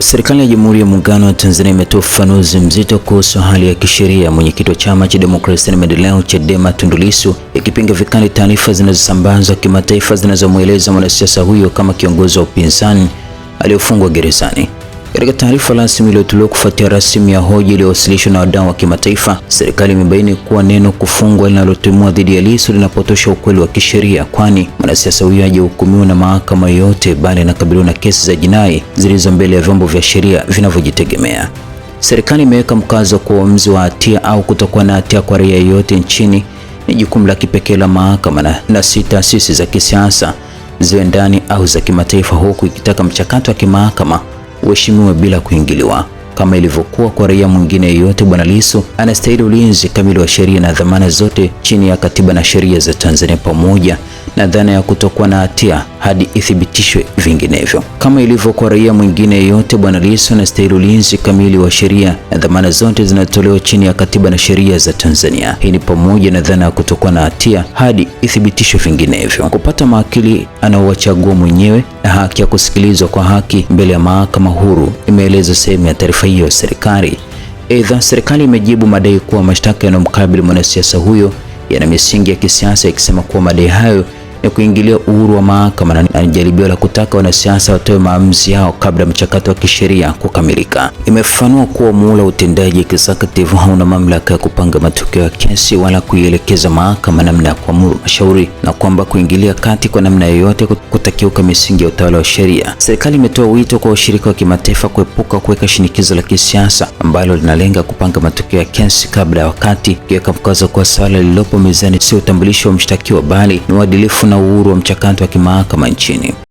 Serikali ya Jamhuri ya Muungano wa Tanzania imetoa ufafanuzi mzito kuhusu hali ya kisheria mwenyekiti wa Chama cha Demokrasia na Maendeleo Chadema Tundu Lissu, ikipinga vikali taarifa zinazosambazwa kimataifa zinazomweleza mwanasiasa huyo kama kiongozi wa upinzani aliyofungwa gerezani. Katika taarifa rasmi iliyotolewa kufuatia rasmi ya hoja iliyowasilishwa na wadau wa kimataifa, serikali imebaini kuwa neno kufungwa linalotumiwa dhidi ya Lissu linapotosha ukweli wa kisheria, kwani mwanasiasa huyo hajahukumiwa na mahakama yoyote bali anakabiliwa na kesi za jinai zilizo mbele ya vyombo vya sheria vinavyojitegemea. Serikali imeweka mkazo kwa uamuzi wa hatia au kutokuwa na hatia kwa raia yote nchini ni jukumu la kipekee la mahakama na si taasisi za kisiasa ziwe ndani au za kimataifa, huku ikitaka mchakato wa kimahakama uheshimiwe bila kuingiliwa. Kama ilivyokuwa kwa raia mwingine yeyote, Bwana Lissu anastahili ulinzi kamili wa sheria na dhamana zote chini ya katiba na sheria za Tanzania, pamoja na dhana ya kutokuwa na hatia hadi ithibitishwe vinginevyo. Kama ilivyo kwa raia mwingine yeyote, Bwana Lissu anastahili ulinzi kamili wa sheria na dhamana zote zinatolewa chini ya katiba na sheria za Tanzania. Hii ni pamoja na dhana ya kutokuwa na hatia hadi ithibitishwe vinginevyo, kupata mawakili anaowachagua mwenyewe na haki ya kusikilizwa kwa haki mbele ya mahakama huru, imeeleza sehemu ya taarifa hiyo ya serikali. Aidha, serikali imejibu madai kuwa mashtaka yanayomkabili mwanasiasa huyo yana misingi ya kisiasa, ikisema kuwa madai hayo ni kuingilia uhuru wa mahakama na jaribio la kutaka wanasiasa watoe maamuzi yao kabla mchakato wa kisheria kukamilika. Imefafanua kuwa muhula utendaji executive hauna mamlaka ya kupanga matokeo ya kesi wala kuielekeza mahakama namna ya kuamuru mashauri, na kwamba kuingilia kati kwa namna yoyote kutakiuka misingi ya utawala wa sheria. Serikali imetoa wito kwa washirika wa kimataifa kuepuka kuweka shinikizo la kisiasa ambalo linalenga kupanga matokeo ya kesi kabla ya wakati, ikiweka mkazo kwa swala lililopo mezani sio utambulisho wa mshtakiwa bali ni uadilifu na uhuru wa mchakato wa kimahakama nchini.